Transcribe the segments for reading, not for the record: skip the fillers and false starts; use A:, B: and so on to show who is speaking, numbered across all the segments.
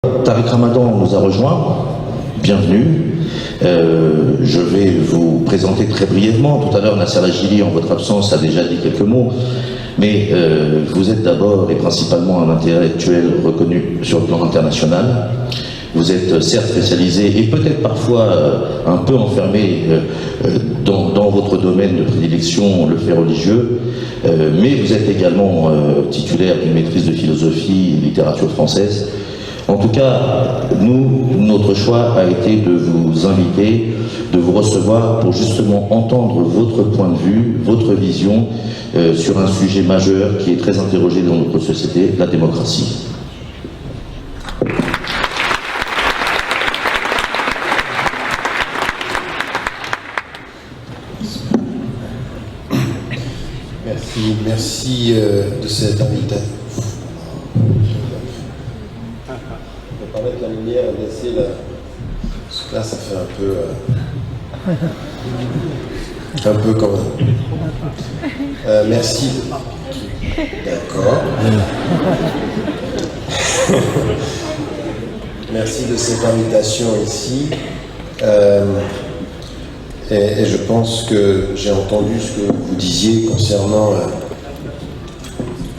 A: Tariq Ramadan nous a rejoints, bienvenue. Je vais vous présenter très brièvement. Tout à l'heure, Nasser Lajili, en votre absence, a déjà dit quelques mots. Mais vous êtes d'abord et principalement un intellectuel reconnu sur le plan international. Vous êtes certes spécialisé et peut-être parfois un peu enfermé dans votre domaine de prédilection, le fait religieux, mais vous êtes également titulaire d'une maîtrise de philosophie et littérature française. En tout cas, notre choix a été de vous inviter, de vous recevoir pour justement entendre votre point de vue, votre vision sur un sujet majeur qui est très interrogé dans notre société, la démocratie.
B: Merci de cette invitation. On va mettre la lumière et laisser la... Parce que là, ça fait un peu comme... merci. D'accord. Merci de cette invitation ici. Et je pense que j'ai entendu ce que vous disiez concernant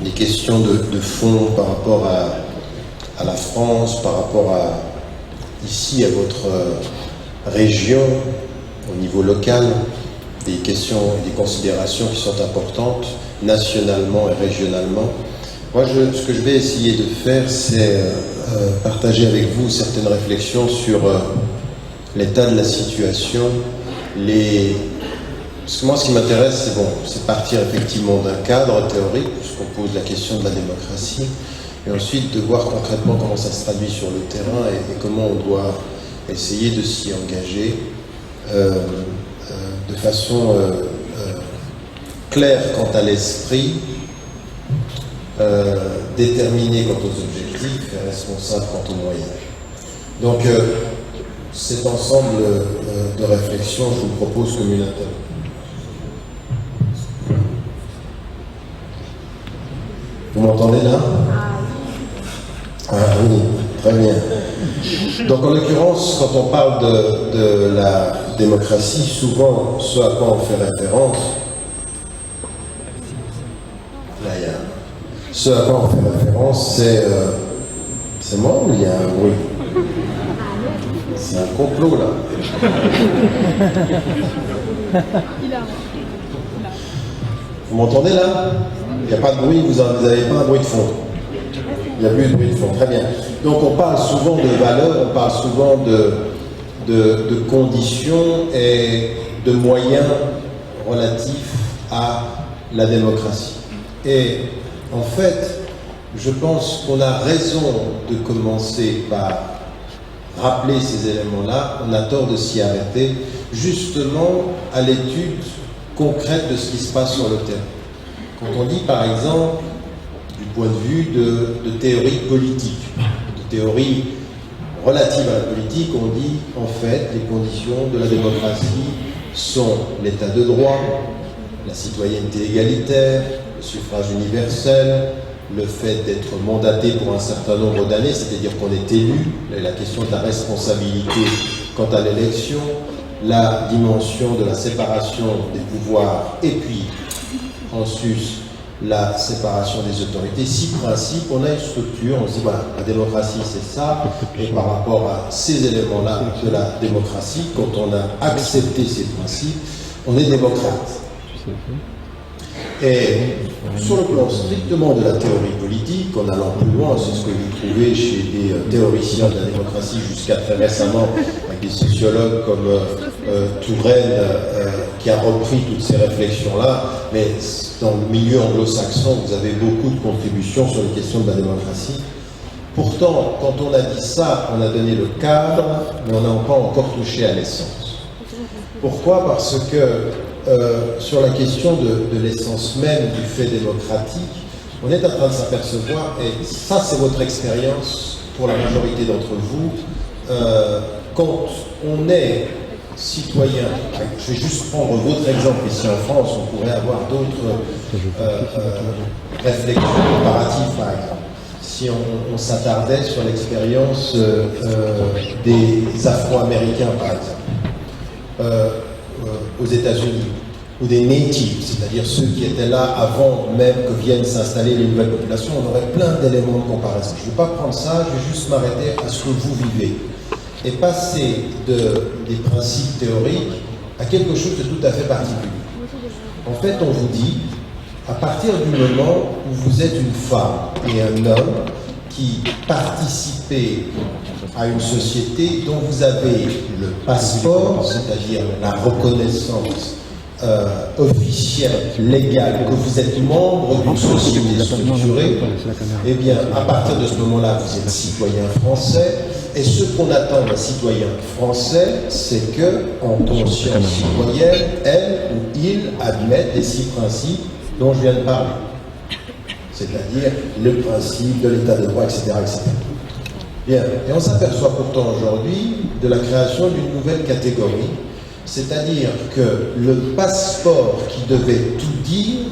B: les questions de fond par rapport à la France, par rapport ici à votre région, au niveau local, des questions et des considérations qui sont importantes, nationalement et régionalement. Moi, ce que je vais essayer de faire, c'est partager avec vous certaines réflexions sur l'état de la situation. Parce que moi, ce qui m'intéresse, c'est partir effectivement d'un cadre théorique, puisqu'on pose la question de la démocratie, et ensuite de voir concrètement comment ça se traduit sur le terrain et comment on doit essayer de s'y engager de façon claire quant à l'esprit, déterminée quant aux objectifs et responsable quant aux moyens. Donc, cet ensemble de réflexions, je vous propose comme une interview. Vous m'entendez là? Ah oui, très bien. Donc en l'occurrence, quand on parle de la démocratie, souvent ce à quoi on fait référence, là il y a... Ce à quoi on fait référence, c'est moi ou il y a un bruit? C'est un complot là. Vous m'entendez là? Il n'y a pas de bruit, vous n'avez pas un bruit de fond. Il n'y a plus de bruit de fond, très bien. Donc on parle souvent de valeurs, on parle souvent de conditions et de moyens relatifs à la démocratie. Et en fait, je pense qu'on a raison de commencer par rappeler ces éléments-là. On a tort de s'y arrêter justement à l'étude concrète de ce qui se passe sur le terrain. Quand on dit par exemple, du point de vue de théorie politique, de théorie relative à la politique, on dit en fait les conditions de la démocratie sont l'état de droit, la citoyenneté égalitaire, le suffrage universel, le fait d'être mandaté pour un certain nombre d'années, c'est-à-dire qu'on est élu, la question de la responsabilité quant à l'élection, la dimension de la séparation des pouvoirs et puis en sus la séparation des autorités. 6 principes, on a une structure, on se dit voilà, la démocratie c'est ça, et par rapport à ces éléments-là de la démocratie, quand on a accepté ces principes, on est démocrate. Et sur le plan strictement de la théorie politique, en allant plus loin, c'est ce que vous trouvez chez des théoriciens de la démocratie jusqu'à très récemment, avec des sociologues comme Touraine, qui a repris toutes ces réflexions-là, mais dans le milieu anglo-saxon, vous avez beaucoup de contributions sur les questions de la démocratie. Pourtant, quand on a dit ça, on a donné le cadre, mais on n'a pas encore touché à l'essence. Pourquoi? Parce que sur la question de l'essence même du fait démocratique, on est en train de s'apercevoir, et ça c'est votre expérience pour la majorité d'entre vous, quand on est citoyen, je vais juste prendre votre exemple ici en France, on pourrait avoir d'autres réflexions comparatives par exemple. si on s'attardait sur l'expérience des Afro-Américains, par exemple, aux États-Unis, ou des natives, c'est-à-dire ceux qui étaient là avant même que viennent s'installer les nouvelles populations, on aurait plein d'éléments de comparaison. Je ne vais pas prendre ça, je vais juste m'arrêter à ce que vous vivez. Et passer des principes théoriques à quelque chose de tout à fait particulier. En fait, on vous dit, à partir du moment où vous êtes une femme et un homme qui participez à une société dont vous avez le passeport, c'est-à-dire la reconnaissance officielle, légale, que vous êtes membre d'une société structurée, eh bien, à partir de ce moment-là, vous êtes citoyen français. Et ce qu'on attend d'un citoyen français, c'est que, en conscience citoyenne, elle ou il admette les 6 principes dont je viens de parler. C'est-à-dire le principe de l'état de droit, etc., etc. Bien. Et on s'aperçoit pourtant aujourd'hui de la création d'une nouvelle catégorie, c'est-à-dire que le passeport qui devait tout dire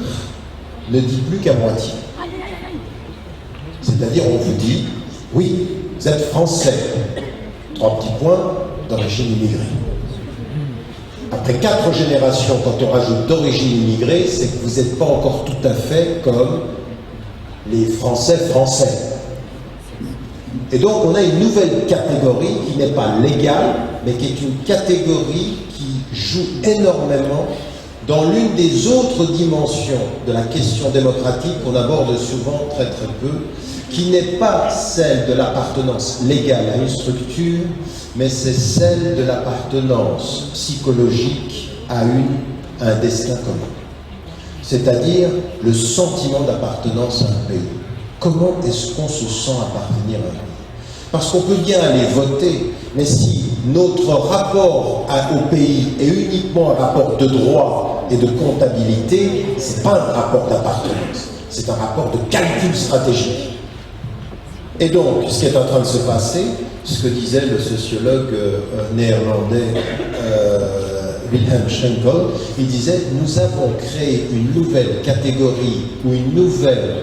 B: ne dit plus qu'à moitié. C'est-à-dire, on vous dit, oui, vous êtes français, 3 petits points, d'origine immigrée. Après 4 générations, quand on rajoute d'origine immigrée, c'est que vous n'êtes pas encore tout à fait comme les Français français. Et donc on a une nouvelle catégorie qui n'est pas légale, mais qui est une catégorie qui joue énormément dans l'une des autres dimensions de la question démocratique qu'on aborde souvent très très peu, qui n'est pas celle de l'appartenance légale à une structure, mais c'est celle de l'appartenance psychologique à un destin commun. C'est-à-dire le sentiment d'appartenance à un pays. Comment est-ce qu'on se sent appartenir à un pays? Parce qu'on peut bien aller voter, mais si notre rapport au pays est uniquement un rapport de droit et de comptabilité, ce n'est pas un rapport d'appartenance, c'est un rapport de calcul stratégique. Et donc, ce qui est en train de se passer, ce que disait le sociologue néerlandais Wilhelm Schenkel, il disait « Nous avons créé une nouvelle catégorie ou une nouvelle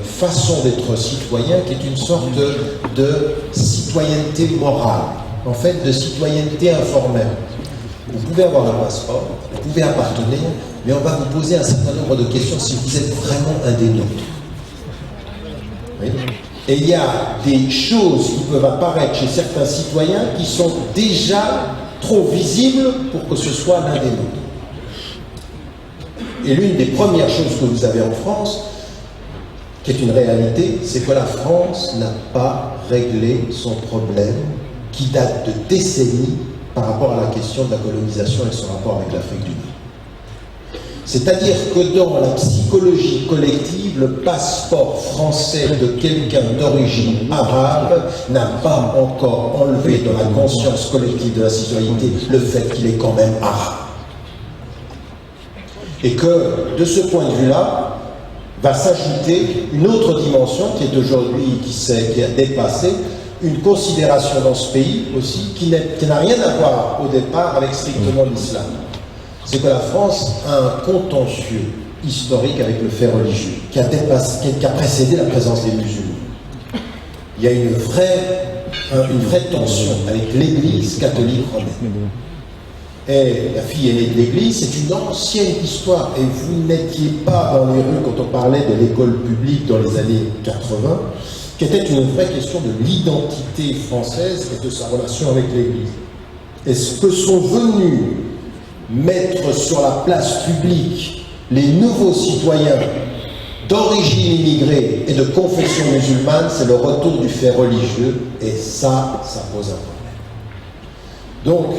B: façon d'être citoyen qui est une sorte de citoyenneté morale, en fait de citoyenneté informelle. Vous pouvez avoir un passeport, vous pouvez appartenir, mais on va vous poser un certain nombre de questions si vous êtes vraiment un des nôtres. Oui. Et il y a des choses qui peuvent apparaître chez certains citoyens qui sont déjà trop visibles pour que ce soit l'un des nôtres. Et l'une des premières choses que vous avez en France, qui est une réalité, c'est que la France n'a pas réglé son problème qui date de décennies par rapport à la question de la colonisation et son rapport avec l'Afrique du Nord. C'est-à-dire que dans la psychologie collective, le passeport français de quelqu'un d'origine arabe n'a pas encore enlevé dans la conscience collective de la citoyenneté le fait qu'il est quand même arabe. Et que, de ce point de vue-là, va s'ajouter une autre dimension qui est aujourd'hui, qui a dépassé, une considération dans ce pays aussi, qui n'a rien à voir au départ avec strictement l'islam. C'est que la France a un contentieux historique avec le fait religieux, qui a précédé la présence des musulmans. Il y a une vraie tension avec l'Église catholique romaine. Et la fille aînée de l'Église, c'est une ancienne histoire. Et vous n'étiez pas dans les rues quand on parlait de l'école publique dans les années 80, qui était une vraie question de l'identité française et de sa relation avec l'Église. Et ce que sont venus mettre sur la place publique les nouveaux citoyens d'origine immigrée et de confession musulmane, c'est le retour du fait religieux, et ça pose un problème. Donc,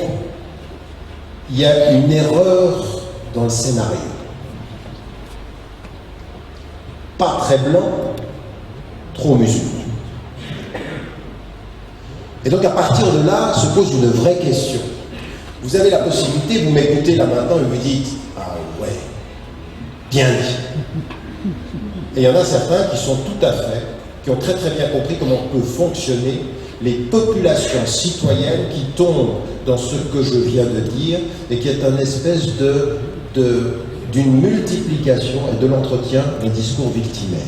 B: il y a une erreur dans le scénario. Pas très blanc, trop musulman. Et donc à partir de là, se pose une vraie question. Vous avez la possibilité, vous m'écoutez là maintenant et vous dites « Ah ouais, bien dit ». Et il y en a certains qui sont tout à fait, qui ont très très bien compris comment peut fonctionner les populations citoyennes qui tombent dans ce que je viens de dire et qui est une espèce d'une multiplication et de l'entretien d'un discours victimaire.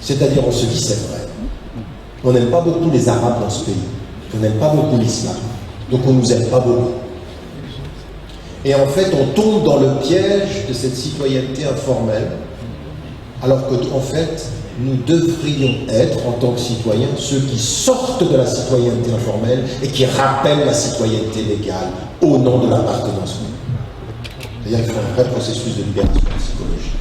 B: C'est-à-dire, on se dit, c'est vrai. On n'aime pas beaucoup les Arabes dans ce pays. On n'aime pas beaucoup l'islam. Donc on ne nous aime pas beaucoup. Et en fait, on tombe dans le piège de cette citoyenneté informelle, alors qu'en fait, nous devrions être, en tant que citoyens, ceux qui sortent de la citoyenneté informelle et qui rappellent la citoyenneté légale au nom de l'appartenance. C'est-à-dire qu'il faut un vrai processus de libération psychologique.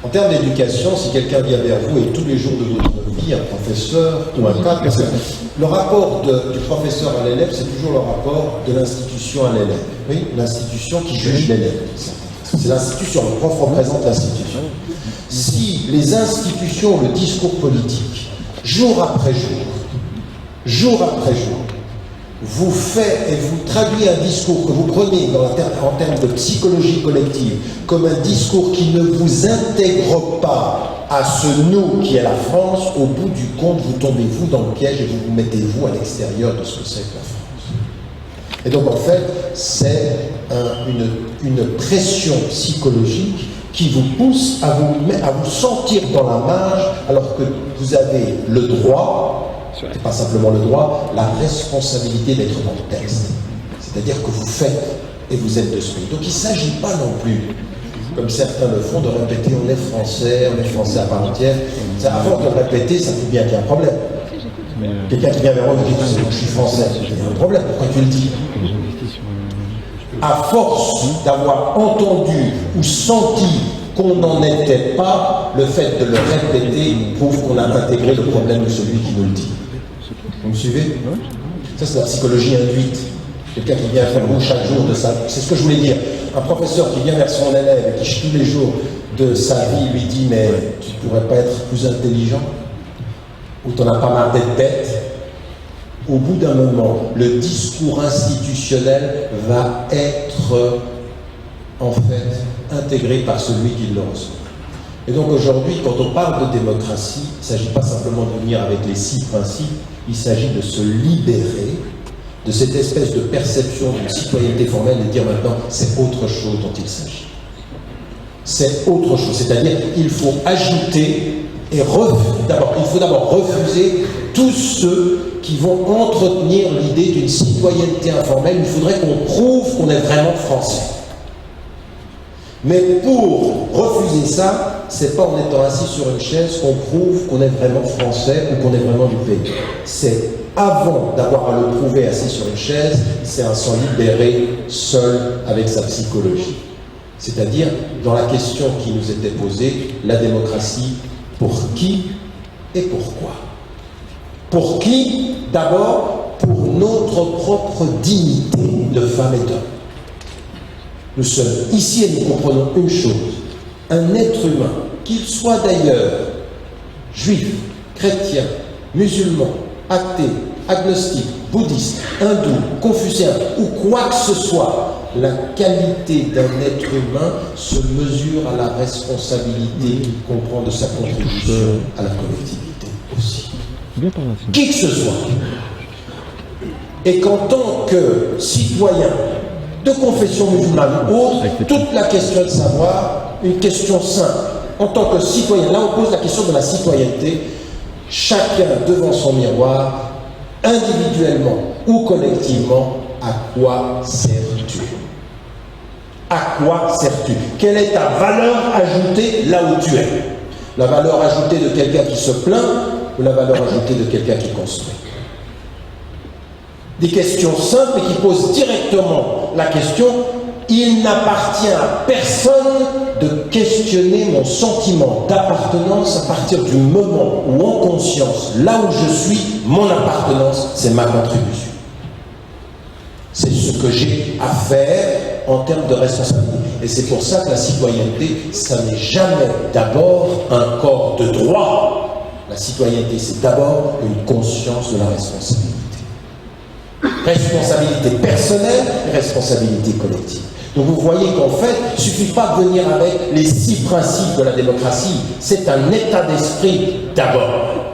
B: En termes d'éducation, si quelqu'un vient vers vous et tous les jours de votre vie, un professeur ou un cadre, parce que le rapport du professeur à l'élève, c'est toujours le rapport de l'institution à l'élève. Oui, l'institution qui juge l'élève. C'est l'institution, le prof représente l'institution. Si les institutions, le discours politique, jour après jour, vous fait et vous traduit un discours que vous prenez en termes de psychologie collective comme un discours qui ne vous intègre pas à ce nous qui est la France, au bout du compte, vous tombez-vous dans le piège et vous mettez-vous à l'extérieur de ce que c'est que la France. Et donc en fait, c'est une pression psychologique qui vous pousse à vous sentir dans la marge alors que vous avez le droit, et pas simplement le droit, la responsabilité d'être dans le texte. C'est-à-dire que vous faites et vous êtes de ce pays. Donc il ne s'agit pas non plus, comme certains le font, de répéter on est français à part entière. À force de répéter, ça fait bien qu'il y a un problème. Quelqu'un qui vient vers moi et dit je suis français, il y a un problème, pourquoi tu le dis? À force d'avoir entendu ou senti qu'on n'en était pas, le fait de le répéter prouve qu'on a intégré le problème de celui qui nous le dit. Vous me suivez? Ça, c'est la psychologie induite. Quelqu'un qui vient faire vous chaque jour de sa... C'est ce que je voulais dire. Un professeur qui vient vers son élève et qui tous les jours de sa vie lui dit mais tu ne pourrais pas être plus intelligent? Ou tu n'en as pas marre d'être bête? Au bout d'un moment, le discours institutionnel va être en fait intégré par celui qui le reçoit. Et donc aujourd'hui, quand on parle de démocratie, il ne s'agit pas simplement de venir avec les 6 principes, il s'agit de se libérer de cette espèce de perception d'une citoyenneté formelle et de dire maintenant c'est autre chose dont il s'agit. C'est autre chose, c'est-à-dire il faut ajouter et il faut d'abord refuser tous ceux qui vont entretenir l'idée d'une citoyenneté informelle. Il faudrait qu'on prouve qu'on est vraiment français. Mais pour refuser ça, c'est pas en étant assis sur une chaise qu'on prouve qu'on est vraiment français ou qu'on est vraiment du pays. C'est avant d'avoir à le prouver assis sur une chaise, c'est à s'en libérer seul avec sa psychologie. C'est-à-dire, dans la question qui nous était posée, la démocratie, pour qui et pourquoi? Pour qui? D'abord, pour notre propre dignité de femme et d'homme. Nous sommes ici et nous comprenons une chose. Un être humain, qu'il soit d'ailleurs juif, chrétien, musulman, athée, agnostique, bouddhiste, hindou, confucien ou quoi que ce soit, la qualité d'un être humain se mesure à la responsabilité qu'il comprend de sa contribution à la collectivité aussi. Qui que ce soit. Et qu'en tant que citoyen de confession musulmane ou autre, toute la question de savoir, une question simple. En tant que citoyen, là on pose la question de la citoyenneté, chacun devant son miroir, individuellement ou collectivement, à quoi sers-tu? À quoi sers-tu? Quelle est ta valeur ajoutée là où tu es? La valeur ajoutée de quelqu'un qui se plaint ou la valeur ajoutée de quelqu'un qui construit? Des questions simples et qui posent directement la question. Il n'appartient à personne de questionner mon sentiment d'appartenance à partir du moment où, en conscience, là où je suis, mon appartenance, c'est ma contribution. C'est ce que j'ai à faire en termes de responsabilité. Et c'est pour ça que la citoyenneté, ça n'est jamais d'abord un corps de droit. La citoyenneté, c'est d'abord une conscience de la responsabilité. Responsabilité personnelle et responsabilité collective. Donc vous voyez qu'en fait, il ne suffit pas de venir avec les 6 principes de la démocratie. C'est un état d'esprit d'abord.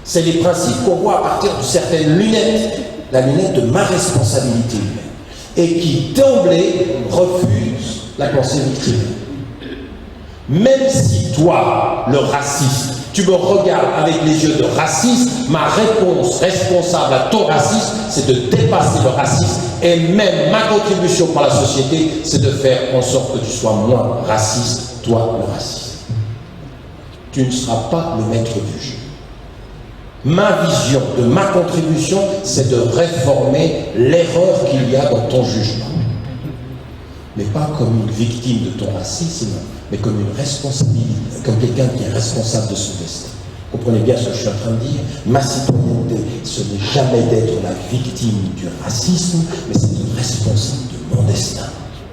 B: C'est les principes qu'on voit à partir de certaines lunettes, la lunette de ma responsabilité humaine, et qui d'emblée refuse la pensée victime. Même si toi, le raciste, tu me regardes avec les yeux de raciste, ma réponse responsable à ton racisme, c'est de dépasser le racisme. Et même ma contribution pour la société, c'est de faire en sorte que tu sois moins raciste, toi le raciste. Tu ne seras pas le maître du jeu. Ma vision de ma contribution, c'est de réformer l'erreur qu'il y a dans ton jugement. Mais pas comme une victime de ton racisme, mais comme une responsabilité, comme quelqu'un qui est responsable de son destin. Comprenez bien ce que je suis en train de dire. Ma citoyenneté, ce n'est jamais d'être la victime du racisme, mais c'est être responsable de mon destin.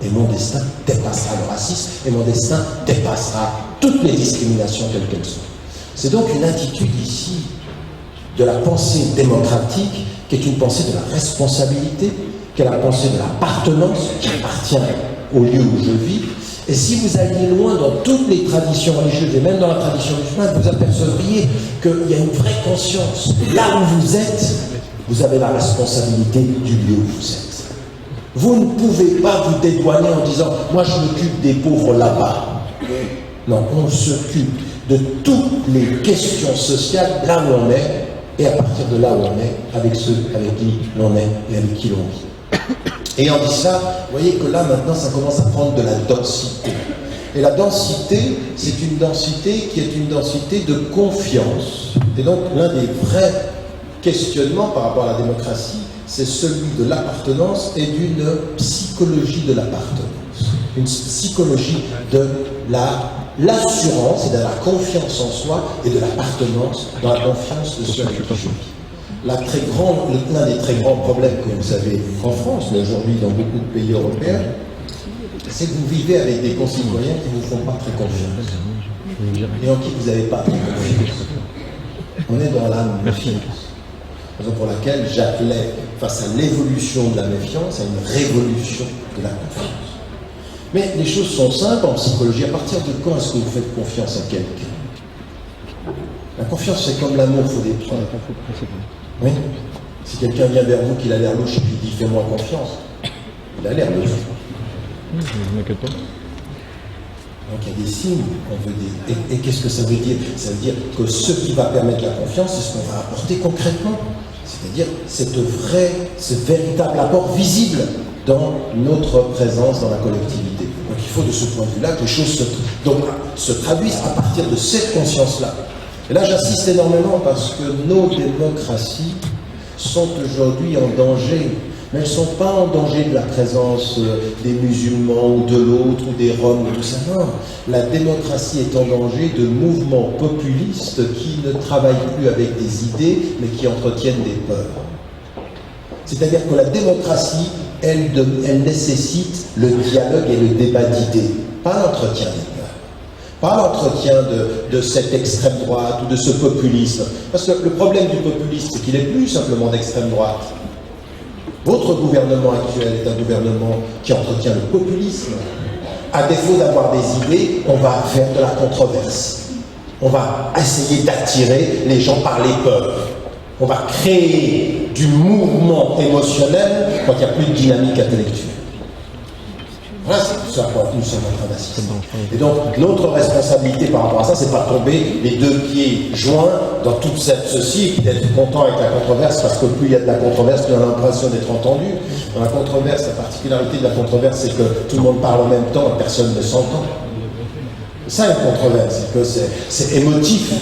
B: Et mon destin dépassera le racisme, et mon destin dépassera toutes les discriminations quelles qu'elles soient. C'est donc une attitude ici de la pensée démocratique, qui est une pensée de la responsabilité, qui est la pensée de l'appartenance, qui appartient au lieu où je vis. Et si vous alliez loin dans toutes les traditions religieuses, et même dans la tradition musulmane, vous apercevriez qu'il y a une vraie conscience. Là où vous êtes, vous avez la responsabilité du lieu où vous êtes. Vous ne pouvez pas vous dédouaner en disant « moi je m'occupe des pauvres là-bas ». Non, on s'occupe de toutes les questions sociales là où on est, et à partir de là où on est, avec ceux avec qui l'on est et avec qui l'on vit. Et en dit ça, vous voyez que là maintenant ça commence à prendre de la densité. Et la densité, c'est une densité qui est une densité de confiance. Et donc l'un des vrais questionnements par rapport à la démocratie, c'est celui de l'appartenance et d'une psychologie de l'appartenance. Une psychologie de l'assurance et de la confiance en soi et de l'appartenance dans la confiance de ceux avec qui je vis. L'un des très grands problèmes que vous avez en France, mais aujourd'hui dans beaucoup de pays européens, c'est que vous vivez avec des concitoyens qui ne vous font pas très confiance et en qui vous n'avez pas très confiance. On est dans la méfiance. Raison pour laquelle j'appelais, face à l'évolution de la méfiance, à une révolution de la confiance. Mais les choses sont simples en psychologie. À partir de quand est-ce que vous faites confiance à quelqu'un? La confiance, c'est comme l'amour, il faut des preuves. Oui. Si quelqu'un vient vers vous, qu'il a l'air louche et qu'il dit « fais-moi confiance », il a l'air louche. Donc il y a des signes, on veut des... Et qu'est-ce que ça veut dire? Ça veut dire que ce qui va permettre la confiance, c'est ce qu'on va apporter concrètement. C'est-à-dire ce véritable apport visible dans notre présence dans la collectivité. Donc il faut de ce point de vue-là que les choses se traduisent à partir de cette conscience-là. Et là j'insiste énormément parce que nos démocraties sont aujourd'hui en danger. Mais elles ne sont pas en danger de la présence des musulmans ou de l'autre ou des Roms ou tout ça. Non, la démocratie est en danger de mouvements populistes qui ne travaillent plus avec des idées mais qui entretiennent des peurs. C'est-à-dire que la démocratie, elle nécessite le dialogue et le débat d'idées, pas l'entretien des peurs, pas l'entretien de cette extrême droite ou de ce populisme. Parce que le problème du populisme, c'est qu'il n'est plus simplement d'extrême droite. Votre gouvernement actuel est un gouvernement qui entretient le populisme. À défaut d'avoir des idées, on va faire de la controverse. On va essayer d'attirer les gens par les peurs. On va créer du mouvement émotionnel quand il n'y a plus de dynamique intellectuelle. Voilà, c'est tout ça quoi nous sommes en train d'assister. Et donc, notre responsabilité par rapport à ça, c'est pas tomber les deux pieds joints dans toute ceci, et puis d'être content avec la controverse, parce que plus il y a de la controverse, plus on a l'impression d'être entendu. Dans la controverse, la particularité de la controverse, c'est que tout le monde parle en même temps et personne ne s'entend. C'est ça une controverse, c'est que c'est émotif.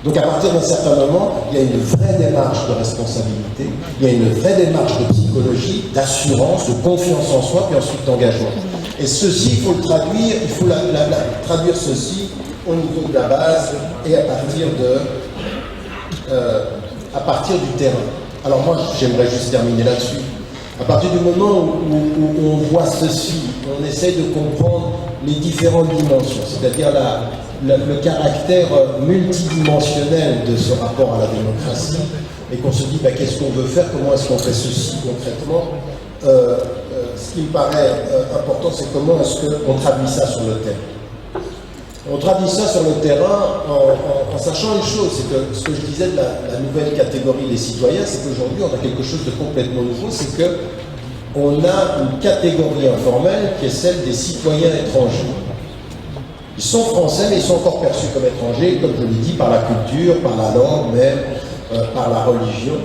B: Donc à partir d'un certain moment, il y a une vraie démarche de responsabilité, il y a une vraie démarche de psychologie, d'assurance, de confiance en soi, puis ensuite d'engagement. Et ceci, il faut le traduire, il faut traduire ceci au niveau de la base et à partir du terrain. Alors moi, j'aimerais juste terminer là-dessus. À partir du moment où on voit ceci, on essaye de comprendre les différentes dimensions, c'est-à-dire le caractère multidimensionnel de ce rapport à la démocratie, et qu'on se dit qu'est-ce qu'on veut faire, comment est-ce qu'on fait ceci concrètement. Ce qui me paraît important, c'est comment est-ce qu'on traduit ça sur le terrain. On traduit ça sur le terrain en sachant une chose, c'est que ce que je disais de la nouvelle catégorie des citoyens, c'est qu'aujourd'hui on a quelque chose de complètement nouveau, c'est qu'on a une catégorie informelle qui est celle des citoyens étrangers. Ils sont français, mais ils sont encore perçus comme étrangers, comme je l'ai dit, par la culture, par la langue même, par la religion.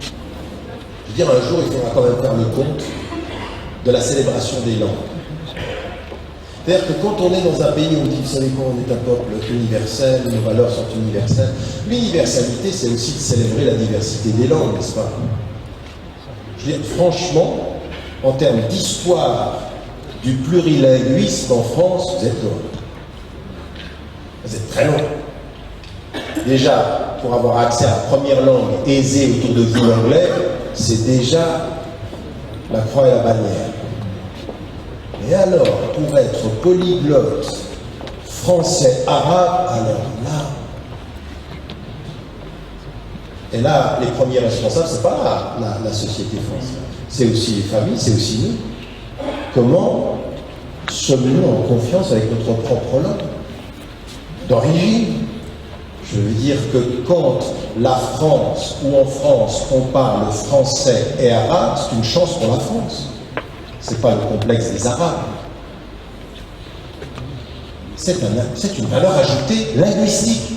B: Je veux dire, un jour, il faudra quand même faire le compte de la célébration des langues. C'est-à-dire que quand on est dans un pays où on dit, vous savez quoi, on est un peuple universel, nos valeurs sont universelles, l'universalité, c'est aussi de célébrer la diversité des langues, n'est-ce pas? Je veux dire, franchement, en termes d'histoire du plurilinguisme en France, vous êtes loin. Vous êtes très loin. Déjà, pour avoir accès à la première langue aisée autour de vous, l'anglais, c'est déjà la croix et la bannière. Et alors, pour être polyglotte, français, arabe, alors là... Et là, les premiers responsables, c'est pas la société française. C'est aussi les familles, c'est aussi nous. Comment sommes-nous en confiance avec notre propre langue d'origine? Je veux dire que quand la France, ou en France, on parle français et arabe, c'est une chance pour la France. C'est pas le complexe des Arabes. C'est une valeur ajoutée linguistique.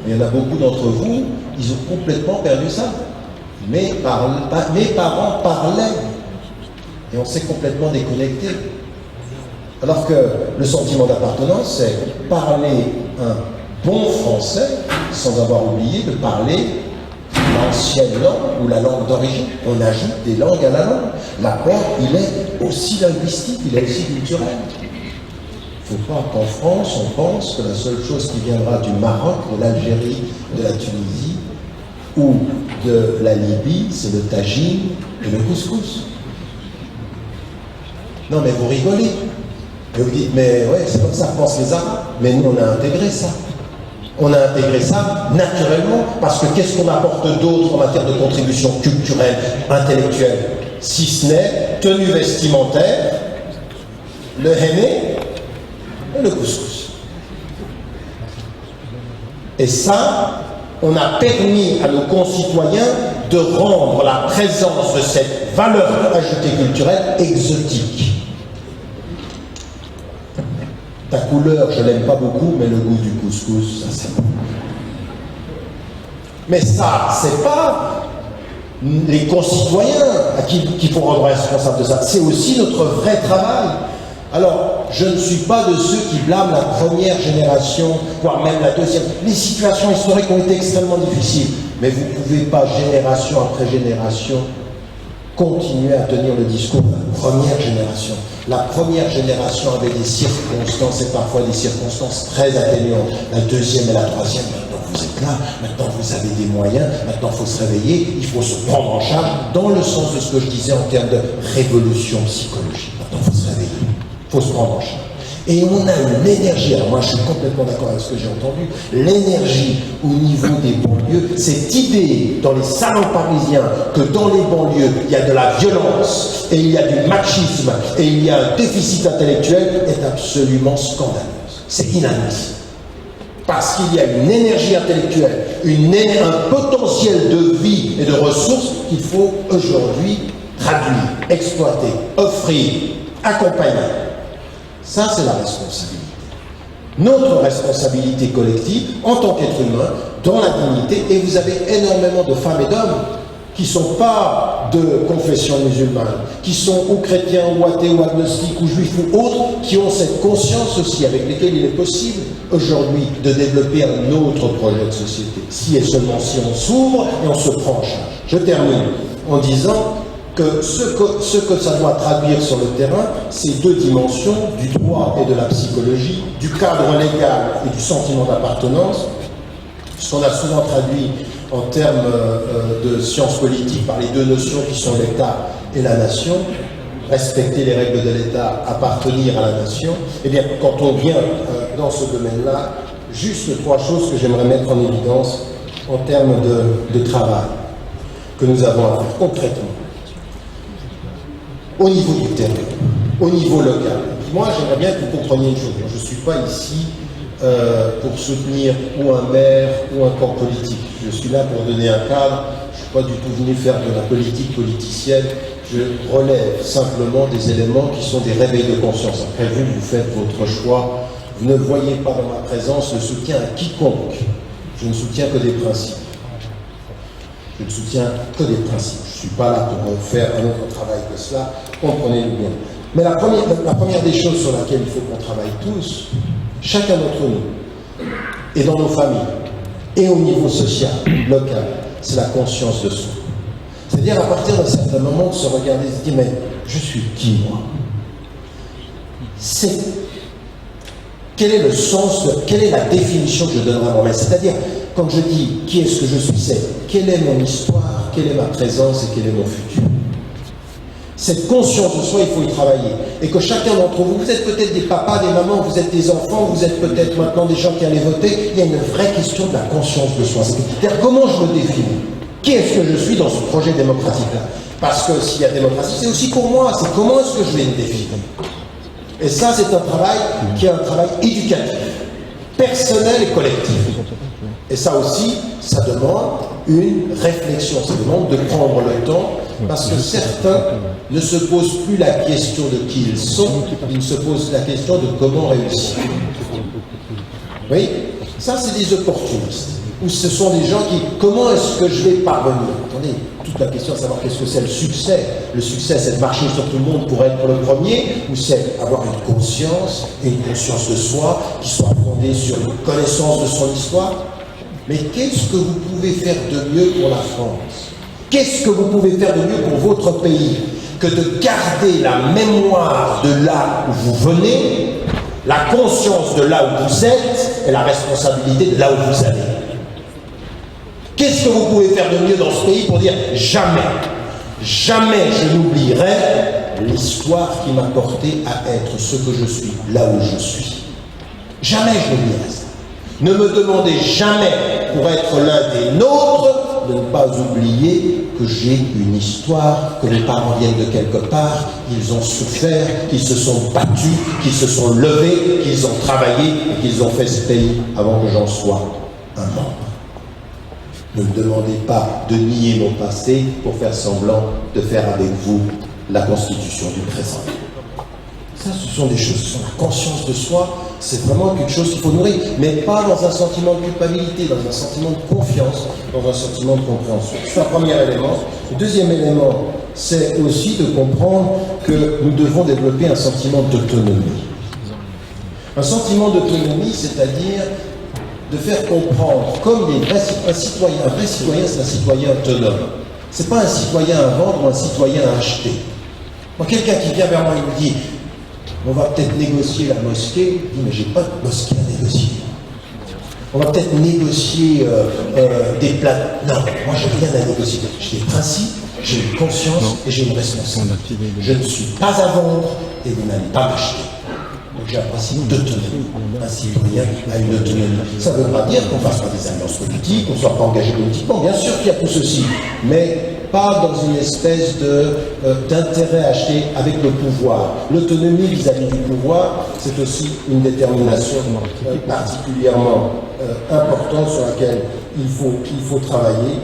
B: Il y en a beaucoup d'entre vous, ils ont complètement perdu ça. Mes parents parlaient. Et on s'est complètement déconnecté. Alors que le sentiment d'appartenance, c'est parler un bon français sans avoir oublié de parler l'ancienne langue ou la langue d'origine. On ajoute des langues à la langue. L'apport, il est aussi linguistique, il est aussi culturel. Il ne faut pas qu'en France, on pense que la seule chose qui viendra du Maroc, de l'Algérie, de la Tunisie ou de la Libye, c'est le tagine et le couscous. Non, mais vous rigolez. Et vous dites, mais ouais, c'est comme ça que pensent les Arabes. Mais nous, on a intégré ça. On a intégré ça naturellement, parce que qu'est-ce qu'on apporte d'autre en matière de contribution culturelle, intellectuelle, si ce n'est tenue vestimentaire, le henné et le couscous. Et ça, on a permis à nos concitoyens de rendre la présence de cette valeur ajoutée culturelle exotique. Ta couleur, je l'aime pas beaucoup, mais le goût du couscous, ça c'est bon. Mais ça, c'est pas les concitoyens à qui faut rendre responsable de ça. C'est aussi notre vrai travail. Alors, je ne suis pas de ceux qui blâment la première génération, voire même la deuxième. Les situations historiques ont été extrêmement difficiles. Mais vous ne pouvez pas, génération après génération, continuer à tenir le discours de la première génération. La première génération avait des circonstances, et parfois des circonstances très atténuantes. La deuxième et la troisième, maintenant vous êtes là, maintenant vous avez des moyens, maintenant il faut se réveiller, il faut se prendre en charge, dans le sens de ce que je disais en termes de révolution psychologique. Maintenant il faut se réveiller, il faut se prendre en charge. Et on a une énergie, alors moi je suis complètement d'accord avec ce que j'ai entendu, l'énergie au niveau des banlieues, cette idée dans les salons parisiens que dans les banlieues il y a de la violence et il y a du machisme et il y a un déficit intellectuel est absolument scandaleuse. C'est inadmissible. Parce qu'il y a une énergie intellectuelle, un potentiel de vie et de ressources qu'il faut aujourd'hui traduire, exploiter, offrir, accompagner. Ça, c'est la responsabilité. Notre responsabilité collective, en tant qu'être humain, dans la dignité, et vous avez énormément de femmes et d'hommes qui ne sont pas de confession musulmane, qui sont ou chrétiens, ou athées, ou agnostiques, ou juifs, ou autres, qui ont cette conscience aussi, avec lesquels il est possible, aujourd'hui, de développer un autre projet de société, si et seulement si on s'ouvre et on se prend en charge. Je termine en disant que ce que ça doit traduire sur le terrain, c'est deux dimensions, du droit et de la psychologie, du cadre légal et du sentiment d'appartenance, ce qu'on a souvent traduit en termes de sciences politiques par les deux notions qui sont l'État et la nation, respecter les règles de l'État, appartenir à la nation. Eh bien, quand on vient dans ce domaine-là, juste trois choses que j'aimerais mettre en évidence en termes de travail que nous avons à faire concrètement. Au niveau du terrain, au niveau local. Moi, j'aimerais bien que vous compreniez une chose. Je ne suis pas ici pour soutenir ou un maire ou un corps politique. Je suis là pour donner un cadre. Je ne suis pas du tout venu faire de la politique politicienne. Je relève simplement des éléments qui sont des réveils de conscience. Après vous, vous faites votre choix Vous ne voyez pas dans ma présence le soutien à quiconque. Je ne soutiens que des principes. Je ne soutiens que des principes. Je ne suis pas là pour faire un autre travail que cela, comprenez-le bien. Mais la première des choses sur laquelle il faut qu'on travaille tous, chacun d'entre nous, et dans nos familles, et au niveau social, local, c'est la conscience de soi. C'est-à-dire à partir d'un certain moment de se regarder et se dire, mais je suis qui moi? Quel est le sens, quelle est la définition que je donnerai à moi-même? C'est-à-dire, quand je dis qui est-ce que je suis, c'est quelle est mon histoire, quelle est ma présence et quel est mon futur. Cette conscience de soi, il faut y travailler. Et que chacun d'entre vous, vous êtes peut-être des papas, des mamans, vous êtes des enfants, vous êtes peut-être maintenant des gens qui allaient voter, il y a une vraie question de la conscience de soi. C'est-à-dire comment je me définis? Qui est-ce que je suis dans ce projet démocratique-là? Parce que s'il y a démocratie, c'est aussi pour moi, c'est comment est-ce que je vais me définir? Et ça, c'est un travail qui est un travail éducatif, personnel et collectif. Et ça aussi, ça demande une réflexion, ça demande de prendre le temps, parce que certains ne se posent plus la question de qui ils sont, ils se posent la question de comment réussir. Oui, ça c'est des opportunistes, ou ce sont des gens qui, comment est-ce que je vais parvenir? Attendez, toute la question de savoir qu'est-ce que c'est le succès. Le succès, c'est de marcher sur tout le monde pour être le premier, ou c'est avoir une conscience, et une conscience de soi, qui soit fondée sur une connaissance de son histoire. Mais qu'est-ce que vous pouvez faire de mieux pour la France? Qu'est-ce que vous pouvez faire de mieux pour votre pays que de garder la mémoire de là où vous venez, la conscience de là où vous êtes et la responsabilité de là où vous allez? Qu'est-ce que vous pouvez faire de mieux dans ce pays pour dire jamais, jamais je n'oublierai l'histoire qui m'a porté à être ce que je suis, là où je suis. Jamais je n'oublierai ça. Ne me demandez jamais, pour être l'un des nôtres, de ne pas oublier que j'ai une histoire, que mes parents viennent de quelque part, qu'ils ont souffert, qu'ils se sont battus, qu'ils se sont levés, qu'ils ont travaillé et qu'ils ont fait ce pays avant que j'en sois un membre. Ne me demandez pas de nier mon passé pour faire semblant de faire avec vous la constitution du présent. Ça, ce sont des choses, ce sont la conscience de soi, c'est vraiment quelque chose qu'il faut nourrir, mais pas dans un sentiment de culpabilité, dans un sentiment de confiance, dans un sentiment de compréhension. C'est un premier élément. Le deuxième élément, c'est aussi de comprendre que nous devons développer un sentiment d'autonomie. Un sentiment d'autonomie, c'est-à-dire de faire comprendre, comme un citoyen, c'est un citoyen autonome. C'est pas un citoyen à vendre ou un citoyen à acheter. Moi, quelqu'un qui vient vers moi et me dit on va peut-être négocier la mosquée, je dis mais j'ai pas de mosquée à négocier. On va peut-être négocier des plats. Non, moi j'ai rien à négocier. J'ai des principes, j'ai une conscience et j'ai une responsabilité. Je ne suis pas à vendre et vous n'allez pas m'acheter. Donc j'ai un principe d'autonomie. Un citoyen a une autonomie. Ça ne veut pas dire qu'on ne fasse pas des alliances politiques, qu'on ne soit pas engagé politiquement. Bien sûr qu'il y a tout ceci, mais pas dans une espèce d'intérêt acheté avec le pouvoir. L'autonomie vis-à-vis du pouvoir, c'est aussi une détermination particulièrement importante sur laquelle il faut travailler.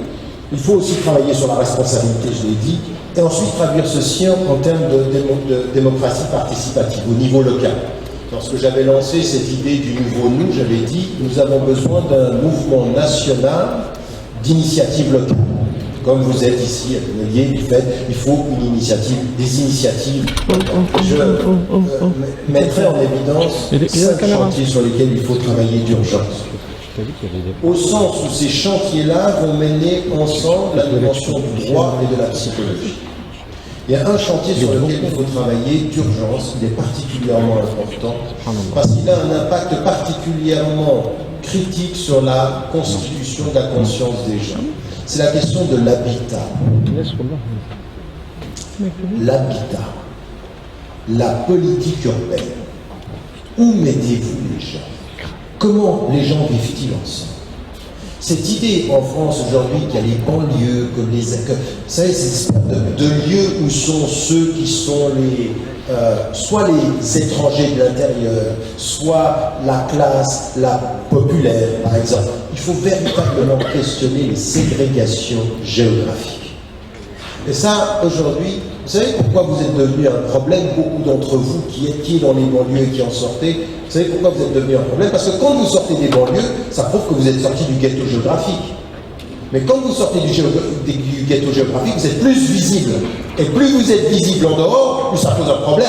B: Il faut aussi travailler sur la responsabilité, je l'ai dit, et ensuite traduire ceci en termes de démocratie participative au niveau local. Lorsque j'avais lancé cette idée du nouveau nous, j'avais dit nous avons besoin d'un mouvement national d'initiative locale. Comme vous êtes ici à Tonnelier, du fait, il faut des initiatives. Je mettrai en évidence 5 chantiers sur lesquels il faut travailler d'urgence. Au sens où ces chantiers-là vont mener ensemble la dimension du droit et de la psychologie. Il y a un chantier sur lequel il faut travailler d'urgence, il est particulièrement important, parce qu'il a un impact particulièrement critique sur la constitution de la conscience des gens. C'est la question de l'habitat. L'habitat, la politique urbaine. Où mettez-vous les gens? Comment les gens vivent-ils ensemble? Cette idée en France aujourd'hui qu'il y a les banlieues, comme les... vous savez, c'est de lieux où sont ceux qui sont soit les étrangers de l'intérieur, soit la classe, la populaire, par exemple. Il faut véritablement questionner les ségrégations géographiques. Et ça, aujourd'hui, vous savez pourquoi vous êtes devenu un problème, beaucoup d'entre vous qui étiez dans les banlieues et qui en sortez, vous savez pourquoi vous êtes devenu un problème? Parce que quand vous sortez des banlieues, ça prouve que vous êtes sorti du ghetto géographique. Mais quand vous sortez du ghetto géographique, vous êtes plus visible. Et plus vous êtes visible en dehors, plus ça pose un problème.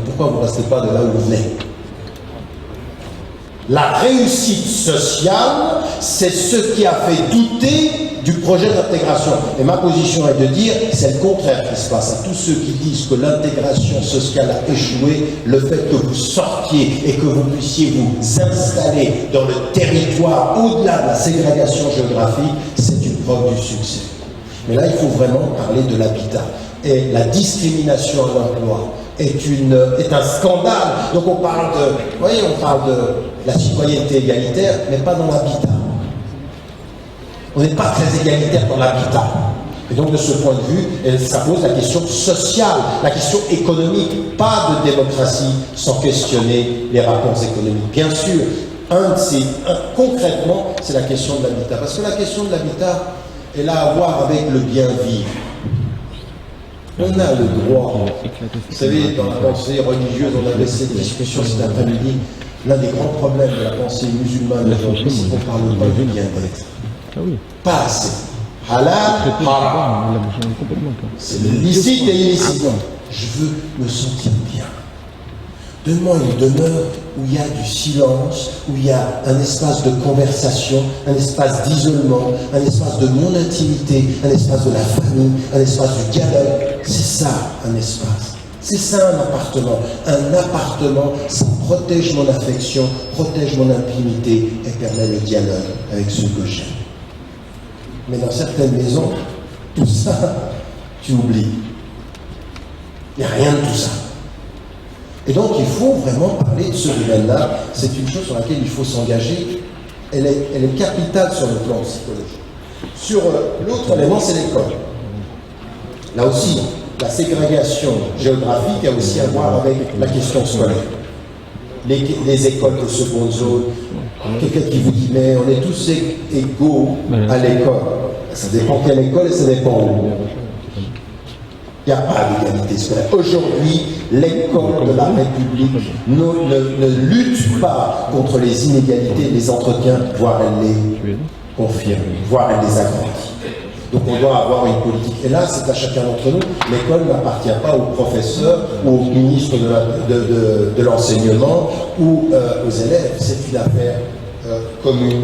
B: Pourquoi vous ne restez pas de là où vous venez? La réussite sociale, c'est ce qui a fait douter du projet d'intégration. Et ma position est de dire, c'est le contraire qui se passe. À tous ceux qui disent que l'intégration sociale a échoué, le fait que vous sortiez et que vous puissiez vous installer dans le territoire au-delà de la ségrégation géographique, c'est une preuve du succès. Mais là, il faut vraiment parler de l'habitat. Et la discrimination à l'emploi est un scandale. Donc on parle de, vous voyez, on parle de la citoyenneté égalitaire, mais pas dans l'habitat. On n'est pas très égalitaire dans l'habitat. Et donc de ce point de vue, ça pose la question sociale, la question économique. Pas de démocratie sans questionner les rapports économiques. Bien sûr, concrètement, c'est la question de l'habitat. Parce que la question de l'habitat, elle a à voir avec le bien vivre. On a le droit. Vous savez, dans la pensée religieuse, on avait cette discussion cet après-midi. L'un des grands problèmes de la pensée musulmane aujourd'hui, c'est qu'on ne parle pas du bien-être. Pas assez. Halal, haram. C'est licite et illicite. Je veux me sentir bien. Donne-moi une demeure où il y a du silence, où il y a un espace de conversation, un espace d'isolement, un espace de non-intimité, un espace de la famille, un espace du dialogue. C'est ça, un espace. C'est ça, un appartement. Un appartement, ça protège mon affection, protège mon intimité et permet le dialogue avec ceux que j'aime. Mais dans certaines maisons, tout ça, tu oublies. Il n'y a rien de tout ça. Et donc, il faut vraiment parler de ce domaine-là. C'est une chose sur laquelle il faut s'engager. Elle est capitale sur le plan psychologique. Sur l'autre élément, c'est l'école. Là aussi, la ségrégation géographique a aussi à voir avec la question scolaire. Les écoles de seconde zone, quelqu'un qui vous dit, mais on est tous égaux à l'école. Ça dépend quelle école et ça dépend où. Il n'y a pas d'égalité scolaire. Aujourd'hui, l'école de la République ne lutte pas contre les inégalités, les entretient, voire elle les confirme, voire elle les agrandit. Donc on doit avoir une politique. Et là, c'est à chacun d'entre nous. L'école n'appartient pas aux professeurs ou aux ministres de l'enseignement ou aux élèves. C'est une affaire commune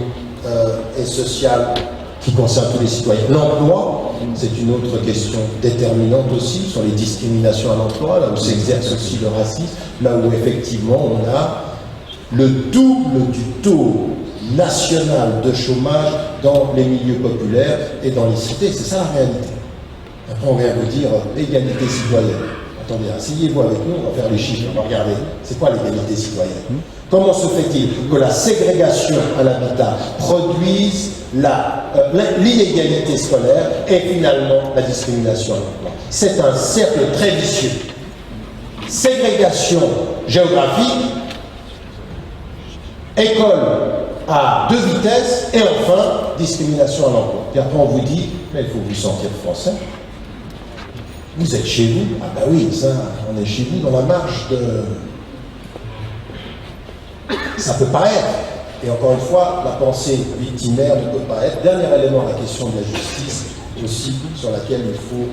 B: et sociale qui concerne tous les citoyens. L'emploi, c'est une autre question déterminante aussi sur les discriminations à l'emploi, là où s'exerce aussi le racisme, là où effectivement on a le double du taux national de chômage dans les milieux populaires et dans les cités. C'est ça la réalité. Après on vient vous dire égalité citoyenne. Attendez, asseyez-vous avec nous, on va faire les chiffres, on va regarder. C'est quoi l'égalité citoyenne? Comment se fait-il que la ségrégation à l'habitat produise l'inégalité scolaire et finalement la discrimination à l'emploi? C'est un cercle très vicieux. Ségrégation géographique, école à 2 vitesses et enfin discrimination à l'emploi. Et après on vous dit, mais il faut vous sentir français. Vous êtes chez vous? Ah ben oui, ça, on est chez vous dans la marche de... Ça peut paraître. Et encore une fois, la pensée victimaire ne peut pas être. Dernier élément, la question de la justice, aussi, sur laquelle il faut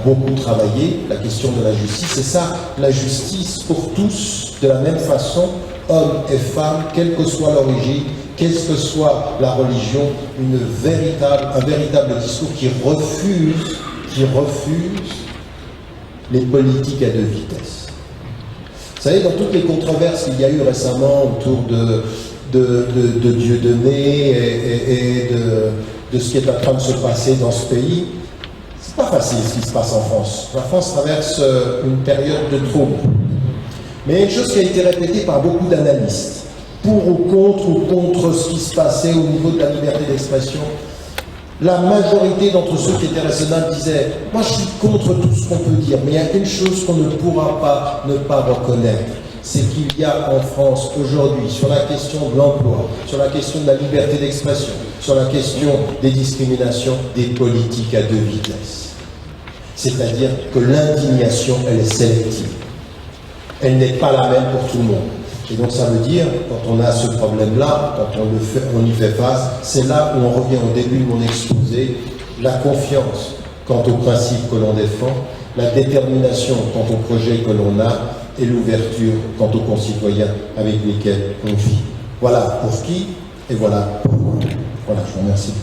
B: beaucoup travailler, la question de la justice. C'est ça, la justice pour tous, de la même façon, hommes et femmes, quelle que soit l'origine, quelle que soit la religion, un véritable discours qui refuse les politiques à 2 vitesses. Vous savez, dans toutes les controverses qu'il y a eu récemment autour de Dieudonné et de ce qui est en train de se passer dans ce pays, c'est pas facile ce qui se passe en France. La France traverse une période de trouble. Mais il y a une chose qui a été répétée par beaucoup d'analystes, pour ou contre ce qui se passait au niveau de la liberté d'expression. La majorité d'entre ceux qui étaient raisonnables disaient « Moi, je suis contre tout ce qu'on peut dire, mais il y a une chose qu'on ne pourra pas ne pas reconnaître. C'est qu'il y a en France aujourd'hui, sur la question de l'emploi, sur la question de la liberté d'expression, sur la question des discriminations, des politiques à 2 vitesses. C'est-à-dire que l'indignation, elle est sélective. Elle n'est pas la même pour tout le monde. Et donc ça veut dire, quand on a ce problème-là, quand on y fait face, c'est là où on revient au début de mon exposé, la confiance quant aux principes que l'on défend, la détermination quant au projet que l'on a et l'ouverture quant aux concitoyens avec lesquels on vit. Voilà pour qui et voilà pourquoi. Voilà, je vous remercie.